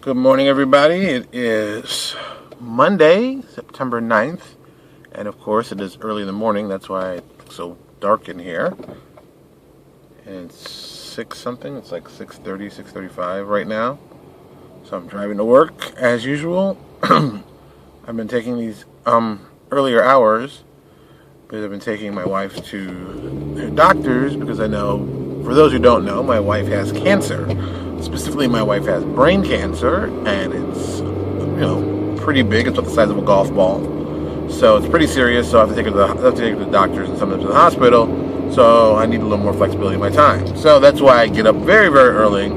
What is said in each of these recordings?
Good morning, everybody. It is Monday, September 9th, and of course it is early in the morning. That's why it's so dark in here. And it's 6 something. It's like 6:30, 6:35 right now. So I'm driving to work as usual. I've been taking these earlier hours because I've been taking my wife to her doctors because I know, for those who don't know, my wife has cancer. Specifically, my wife has brain cancer, and it's, pretty big. It's about the size of a golf ball. So it's pretty serious, so I have to take her to the doctors and sometimes to the hospital. So I need a little more flexibility in my time. So that's why I get up very, very early,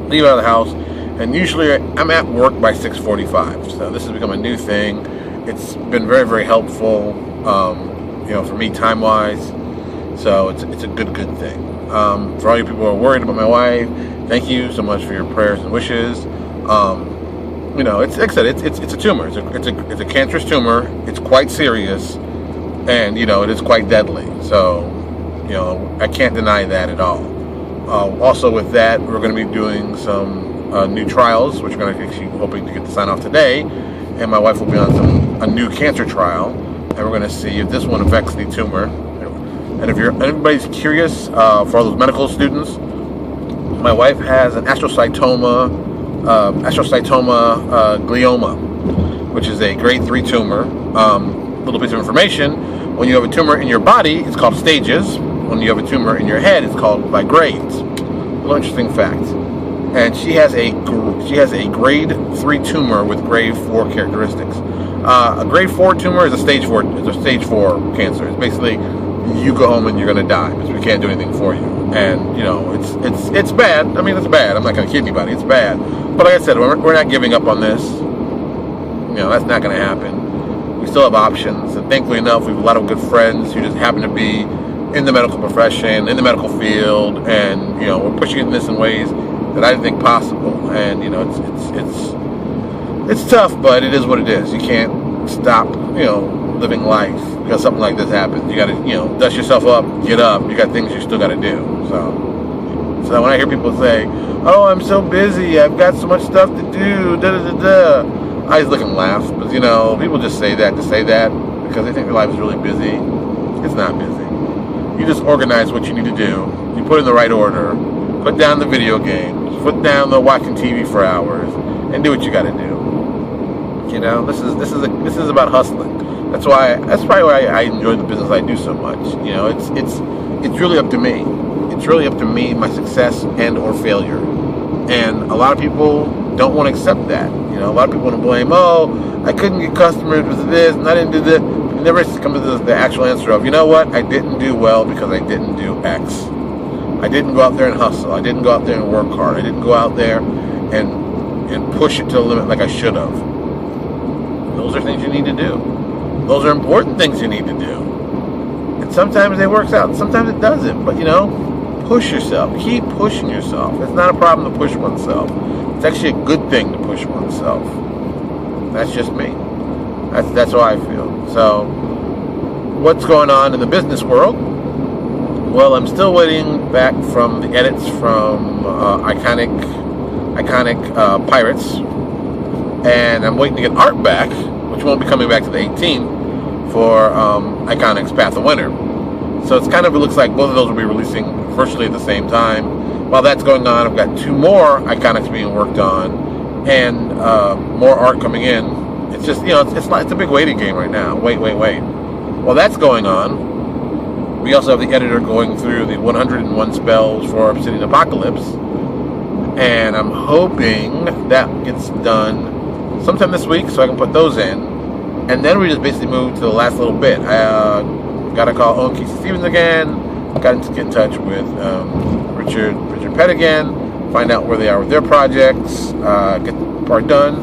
leave out of the house, and usually I'm at work by 6:45. So this has become a new thing. It's been very, very helpful, for me time-wise. So it's a good thing. For all you people who are worried about my wife, thank you so much for your prayers and wishes. It's like I said, it's a tumor. It's a cancerous tumor. It's quite serious, and it is quite deadly. So, I can't deny that at all. Also, with that, we're going to be doing some new trials, which we're going to actually hoping to get the sign off today. And my wife will be on a new cancer trial, and we're going to see if this one affects the tumor. And if anybody's curious, for all those medical students, my wife has an astrocytoma glioma, which is a grade 3 tumor. Little piece of information: when you have a tumor in your body, it's called stages. When you have a tumor in your head, it's called by grades. Little interesting fact. And she has a grade 3 tumor with grade 4 characteristics. A grade 4 tumor is a stage 4 cancer. It's basically, you go home and you're going to die because we can't do anything for you. And, it's bad. I mean, it's bad. I'm not going to kid anybody. It's bad. But like I said, we're not giving up on this. That's not going to happen. We still have options. And thankfully enough, we have a lot of good friends who just happen to be in the medical profession, in the medical field. And, we're pushing this in ways that I didn't think possible. And, it's tough, but it is what it is. You can't stop, living life because something like this happens. You got to, dust yourself up, get up. You got things you still got to do. So when I hear people say, "Oh, I'm so busy. I've got so much stuff to do," I just look and laugh. But people just say that because they think their life is really busy. It's not busy. You just organize what you need to do. You put in the right order. Put down the video games. Put down the watching TV for hours, and do what you got to do. This is about hustling. That's probably why I enjoy the business I do so much. It's really up to me. It's really up to me, my success and or failure. And a lot of people don't want to accept that. A lot of people want to blame, "Oh, I couldn't get customers with this, and I didn't do that." But never come to the actual answer of, I didn't do well because I didn't do X. I didn't go out there and hustle. I didn't go out there and work hard. I didn't go out there and push it to the limit like I should have. Those are things you need to do. Those are important things you need to do. And sometimes it works out. Sometimes it doesn't. But, push yourself. Keep pushing yourself. It's not a problem to push oneself. It's actually a good thing to push oneself. That's just me. That's how I feel. So, what's going on in the business world? Well, I'm still waiting back from the edits from Iconic Pirates. And I'm waiting to get art back, which won't be coming back to the 18th, for Iconic's Pathfinder. So it looks like both of those will be releasing virtually at the same time. While that's going on, I've got 2 more Iconics being worked on, and more art coming in. It's just, it's a big waiting game right now. Wait. While that's going on, we also have the editor going through the 101 spells for Obsidian Apocalypse, and I'm hoping that gets done sometime this week so I can put those in. And then we just basically move to the last little bit. I got to call Owen Casey Stevens again. Got to get in touch with Richard Pett again. Find out where they are with their projects. Get the part done.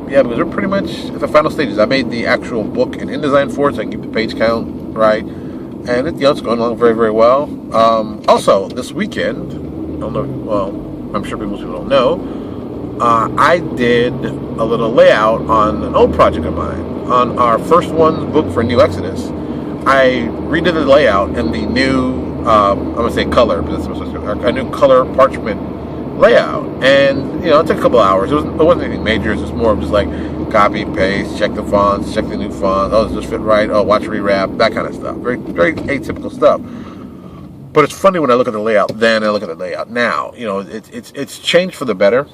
Because we're pretty much at the final stages. I made the actual book in InDesign for it so I can keep the page count right. And it's going along very, very well. Also, this weekend, I don't know, well, I'm sure most people don't know, I did a little layout on an old project of mine. On our first one's book for New Exodus, I redid the layout, and the new I'm gonna say color, but a new color parchment layout, and it took a couple hours. It wasn't anything major. It was just more of just like copy, paste, check the fonts, check the new fonts. Oh, does this fit right? Oh, watch rewrap, that kind of stuff. Very, very atypical stuff. But it's funny when I look at the layout then and I look at the layout now. It's changed for the better,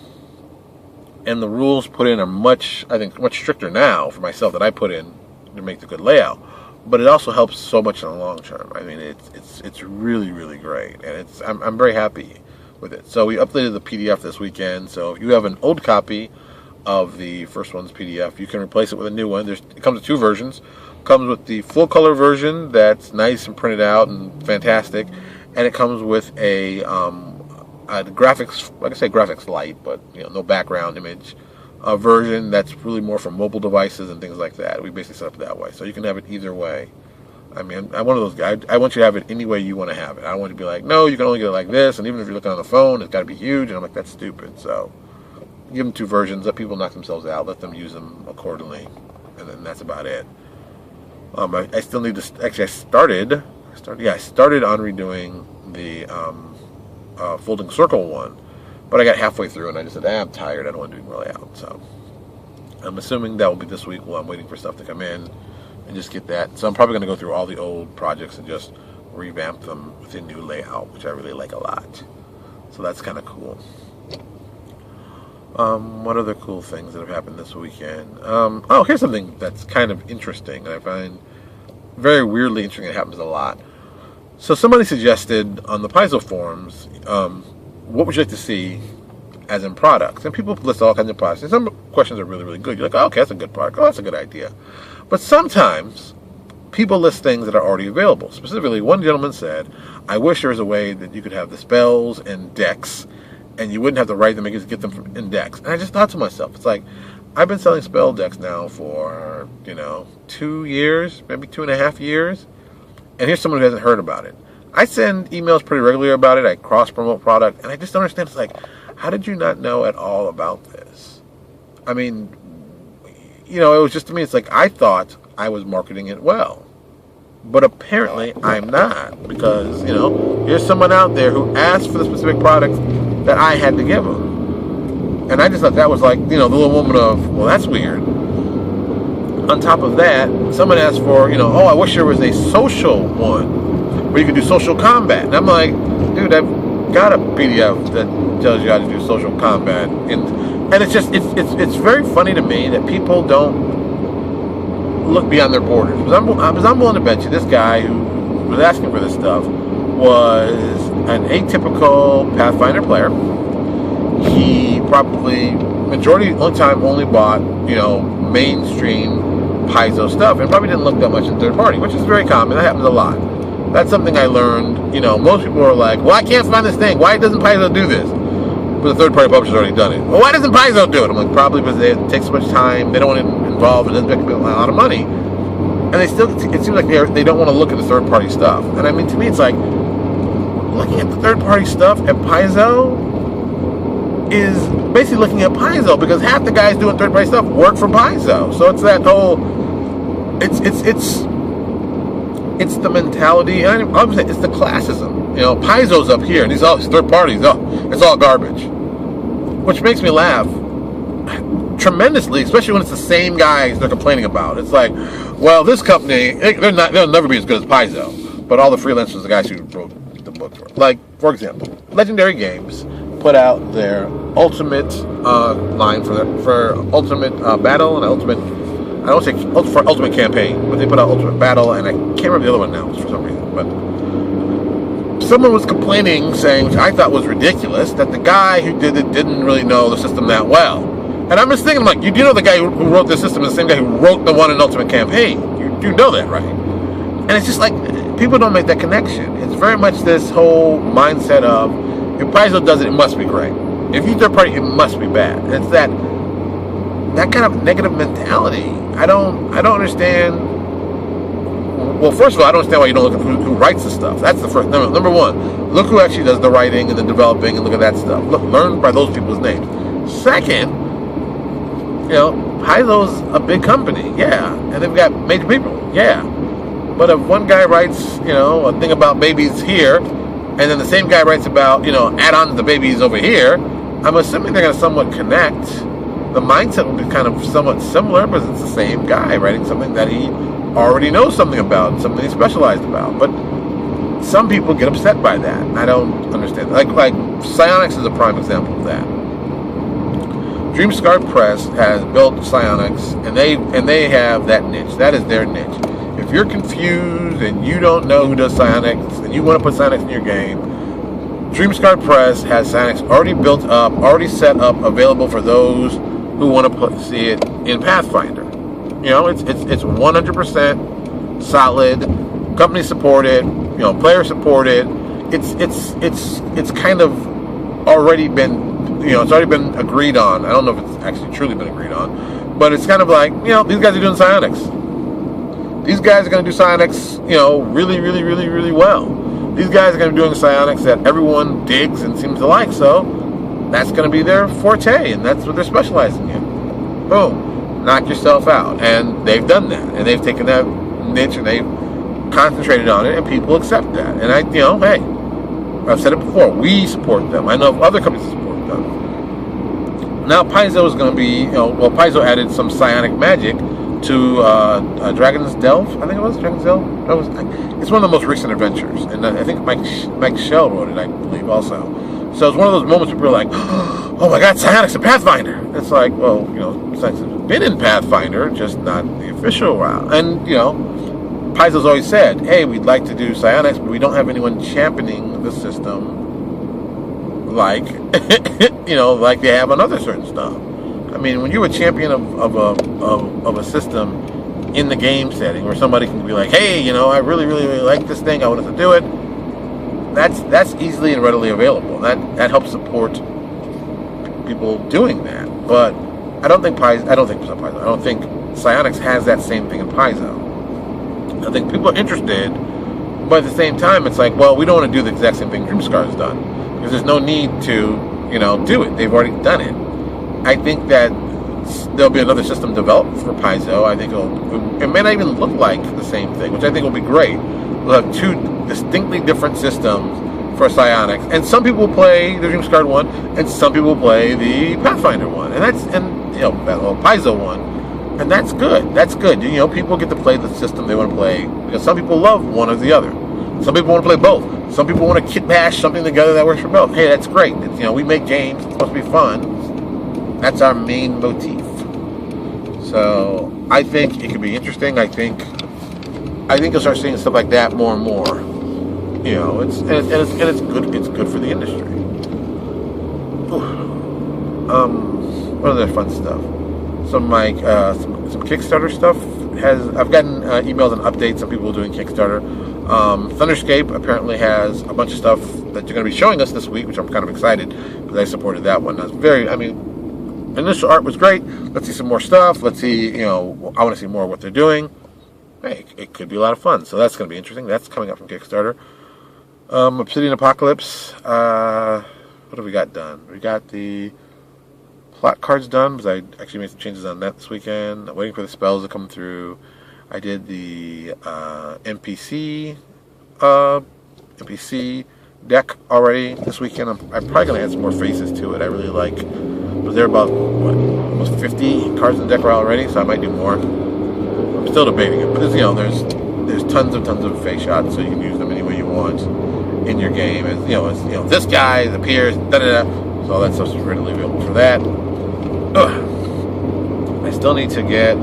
and the rules put in are much stricter now for myself that I put in to make the good layout. But it also helps so much in the long term. I mean, it's really, really great, and I'm very happy with it. So we updated the PDF this weekend. So if you have an old copy of the first one's PDF, you can replace it with a new one. It comes with two versions. It comes with the full color version that's nice and printed out and fantastic, and it comes with a graphics, like I say, graphics light, but no background image. A version that's really more for mobile devices and things like that. We basically set up that way, so you can have it either way. I mean, I'm one of those guys. I want you to have it any way you want to have it. I don't want you to be like, no, you can only get it like this, and even if you're looking on the phone, it's got to be huge. And I'm like, that's stupid. So give them two versions. Let people knock themselves out. Let them use them accordingly, and then that's about it. I still need to. Actually, I started on redoing the folding circle one. But I got halfway through and I just said, I'm tired. I don't want to do more layout. So I'm assuming that will be this week while I'm waiting for stuff to come in and just get that. So I'm probably going to go through all the old projects and just revamp them with a new layout, which I really like a lot. So that's kind of cool. What other cool things that have happened this weekend? Here's something that's kind of interesting. I find very weirdly interesting. It happens a lot. So somebody suggested on the Paizo forums, what would you like to see as in products? And people list all kinds of products. And some questions are really, really good. You're like, oh, okay, that's a good product. Oh, that's a good idea. But sometimes people list things that are already available. Specifically, one gentleman said, I wish there was a way that you could have the spells and decks, and you wouldn't have to write them and just get them from index. And I just thought to myself, it's like, I've been selling spell decks now for, 2 years, maybe 2.5 years. And here's someone who hasn't heard about it. I send emails pretty regularly about it. I cross-promote product, and I just don't understand. It's like, how did you not know at all about this? I mean, it was just to me, it's like I thought I was marketing it well. But apparently I'm not, because, here's someone out there who asked for the specific product that I had to give them. And I just thought that was like, the little woman of, well, that's weird. On top of that, someone asked for, I wish there was a social one where you could do social combat. And I'm like, dude, I've got a PDF that tells you how to do social combat. And it's just, it's very funny to me that people don't look beyond their borders. Because I'm willing to bet you this guy who was asking for this stuff was an atypical Pathfinder player. He probably, majority of the time, only bought, mainstream Paizo stuff and probably didn't look that much in third party, which is very common. That happens a lot. That's something I learned. Most people are like, well, I can't find this thing. Why doesn't Paizo do this? But the third party publisher's already done it. Well, why doesn't Paizo do it? I'm like, probably because it takes so much time. They don't want to involve. It doesn't make a lot of money. And they still, it seems like they don't want to look at the third party stuff. And I mean, to me, it's like, looking at the third party stuff at Paizo is basically looking at Paizo, because half the guys doing third party stuff work for Paizo. So it's that whole, it's the mentality, and I'm saying it's the classism. Paizo's up here, and these all third parties, it's all garbage, which makes me laugh tremendously, especially when it's the same guys they're complaining about. It's like, well, this company, they'll never be as good as Paizo, but all the freelancers, the guys who wrote the book for it. Like, for example, Legendary Games put out their ultimate line for ultimate battle and ultimate, I don't say for ultimate campaign, but they put out ultimate battle, and I can't remember the other one now for some reason. But someone was complaining, saying, which I thought was ridiculous, that the guy who did it didn't really know the system that well. And I'm just thinking, like, you do know the guy who wrote this system is the same guy who wrote the one in ultimate campaign. You do know that, right? And it's just like, people don't make that connection. It's very much this whole mindset of, if Paizo does it, it must be great. If you third party, it must be bad. And it's that kind of negative mentality. I don't understand. Well, first of all, I don't understand why you don't look at who writes the stuff. That's the first. Number one, look who actually does the writing and the developing, and look at that stuff. Learn by those people's names. Second, Paizo's a big company, yeah, and they've got major people, yeah. But if one guy writes, a thing about babies here, and then the same guy writes about, add-ons to babies over here, I'm assuming they're going to somewhat connect. The mindset will be kind of somewhat similar, but it's the same guy writing something that he already knows something about, something he's specialized about. But some people get upset by that. I don't understand. Like Psionics is a prime example of that. Dreamscar Press has built Psionics, and they have that niche. That is their niche. If you're confused and you don't know who does Psionics and you want to put Psionics in your game, Dreamscar Press has Psionics already built up, already set up, available for those who want to see it in Pathfinder. It's 100% solid, company supported, player supported. It's kind of already been, it's already been agreed on. I don't know if it's actually truly been agreed on, but it's kind of like, these guys are doing Psionics. These guys are going to do Psionics, really, really, really, really well. These guys are going to be doing Psionics that everyone digs and seems to like, so that's going to be their forte, and that's what they're specializing in. Boom. Knock yourself out. And they've done that, and they've taken that niche, and they've concentrated on it, and people accept that. And hey, I've said it before, we support them. I know other companies support them. Now, Paizo is going to be, Paizo added some psionic magic to Dragon's Delve, I think it was Dragon's Delve. It's one of the most recent adventures, and I think Mike Shell wrote it, I believe, also. So it's one of those moments where people are like, "Oh my God, Psionics in Pathfinder!" It's like, well, Psionics has been in Pathfinder, just not the official route. And Paizo's always said, "Hey, we'd like to do Psionics, but we don't have anyone championing the system like like they have on other certain stuff." I mean, when you're a champion of a system in the game setting, where somebody can be like, "Hey, I really, really, really like this thing. I want us to do it." That's easily and readily available. That helps support people doing that. But I don't think Psionics has that same thing in Paizo. I think people are interested, but at the same time, it's like, well, we don't want to do the exact same thing Dreamscar has done, because there's no need to, do it. They've already done it. I think that there'll be another system developed for Paizo. I think it may not even look like the same thing, which I think will be great. We'll have two distinctly different systems for Psionics, and some people will play the Dreamscar one, and some people will play the Pathfinder one, and Paizo one, and that's good. That's good. People get to play the system they want to play, because some people love one or the other. Some people want to play both. Some people want to kit bash something together that works for both. Hey, that's great. We make games. It's supposed to be fun. That's our main motif. So I think it could be interesting. I think you'll start seeing stuff like that more and more. It's good. It's good for the industry. What other fun stuff? Some Kickstarter stuff I've gotten emails and updates of people doing Kickstarter. Thunderscape apparently has a bunch of stuff that you're going to be showing us this week, which I'm kind of excited because I supported that one. Initial art was great. Let's see some more stuff. Let's see, I want to see more of what they're doing. Hey, it could be a lot of fun. So that's going to be interesting. That's coming up from Kickstarter. Obsidian Apocalypse. What have we got done? We got the plot cards done, because I actually made some changes on that this weekend. I'm waiting for the spells to come through. I did the NPC deck already this weekend. I'm probably going to add some more faces to it. I really like... Was there about almost 50 cards in the deck already, so I might do more. I'm still debating it, but there's tons of face shots, so you can use them any way you want in your game. This guy appears, so all that stuff's readily available for that. I still need to get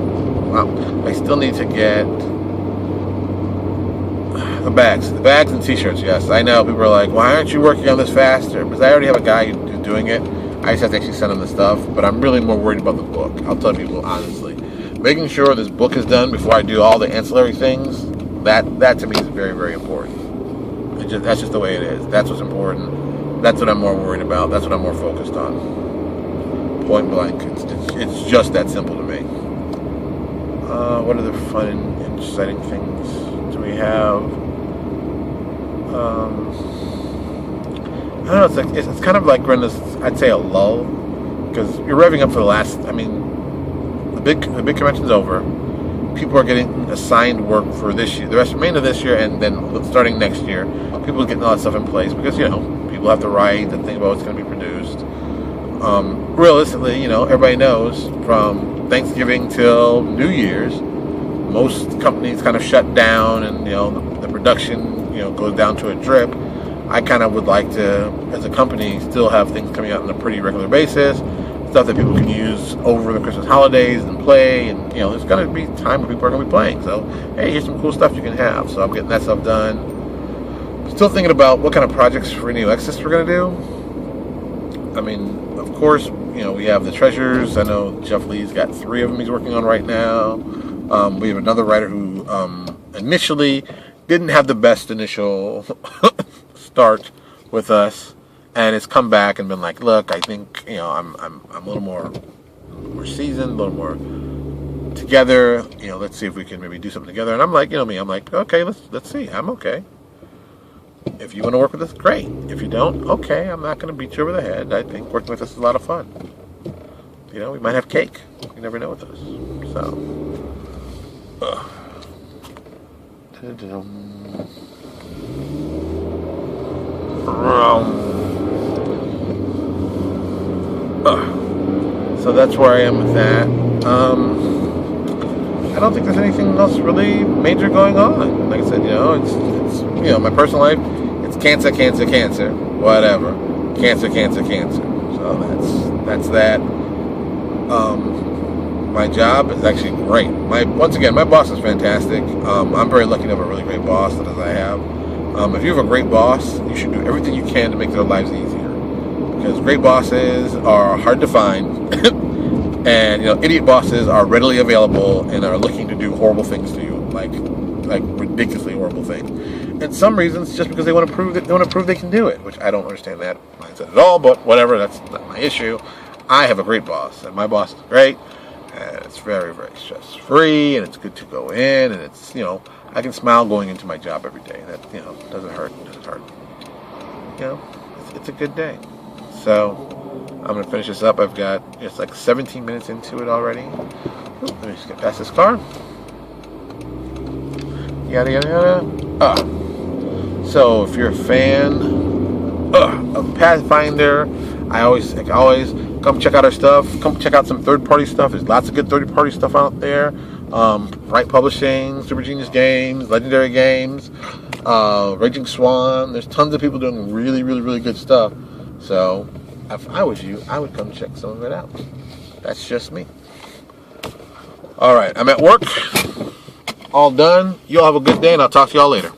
the bags and t-shirts. Yes, I know people are like, why aren't you working on this faster? Because I already have a guy who's doing it. I just have to actually send them the stuff, but I'm really more worried about the book. I'll tell people honestly. Making sure this book is done before I do all the ancillary things, that to me is very, very important. That's just the way it is. That's what's important. That's what I'm more worried about. That's what I'm more focused on. Point blank. It's just that simple to me. What other fun and exciting things do we have? I don't know, it's kind of like we're in this, I'd say, a lull, because you're revving up for the last, the big convention's over. people are getting assigned work for this year, the remainder of this year, and then starting next year, people are getting all that stuff in place because, you know, people have to write and think about what's going to be produced. Realistically, you know, everybody knows from Thanksgiving till New Year's, most companies kind of shut down, and, you know, the production, you know, goes down to a drip. I kind of would like to, as a company, still have things coming out on a pretty regular basis, stuff that people can use over the Christmas holidays and play, and, you know, there's going to be time when people are going to be playing. So, hey, here's some cool stuff you can have. So I'm getting that stuff done. Still thinking about what kind of projects for Neo Exodus we're going to do. I mean, of course, you know, we have the treasures. I know Jeff Lee's got 3 of them he's working on right now. We have another writer who initially didn't have the best initial start with us, and it's come back and been like, look, I think, you know, I'm a little more seasoned, a little more together. You know, let's see if we can maybe do something together. And I'm like, you know me, I'm like, okay, let's see. I'm okay. If you want to work with us, great. If you don't, okay. I'm not going to beat you over the head. I think working with us is a lot of fun. You know, we might have cake. You never know with us. So. So that's where I am with that. I don't think there's anything else really major going on. Like I said, you know, it's you know, my personal life, it's cancer, whatever, cancer. So that's that. My job is actually great. Once again, my boss is fantastic. I'm very lucky to have a really great boss that I have. If you have a great boss, you should do everything you can to make their lives easier. Because great bosses are hard to find, and, you know, idiot bosses are readily available and are looking to do horrible things to you, like ridiculously horrible things. And some reasons just because they want to prove they can do it, which I don't understand that mindset at all. But whatever, that's not my issue. I have a great boss, and my boss is great, and it's very, very stress-free, and it's good to go in, and it's, you know, I can smile going into my job every day. That, you know, doesn't hurt. You know, it's a good day. So I'm going to finish this up. It's like 17 minutes into it already. Let me just get past this car. Yada, yada, yada. So if you're a fan of Pathfinder, I always come check out our stuff. Come check out some third-party stuff. There's lots of good third-party stuff out there. Right Publishing, Super Genius Games, Legendary Games, Raging Swan. There's tons of people doing really, really, really good stuff. So if I was you, I would come check some of it out. That's just me. All right, I'm at work. All done. You all have a good day, and I'll talk to y'all later.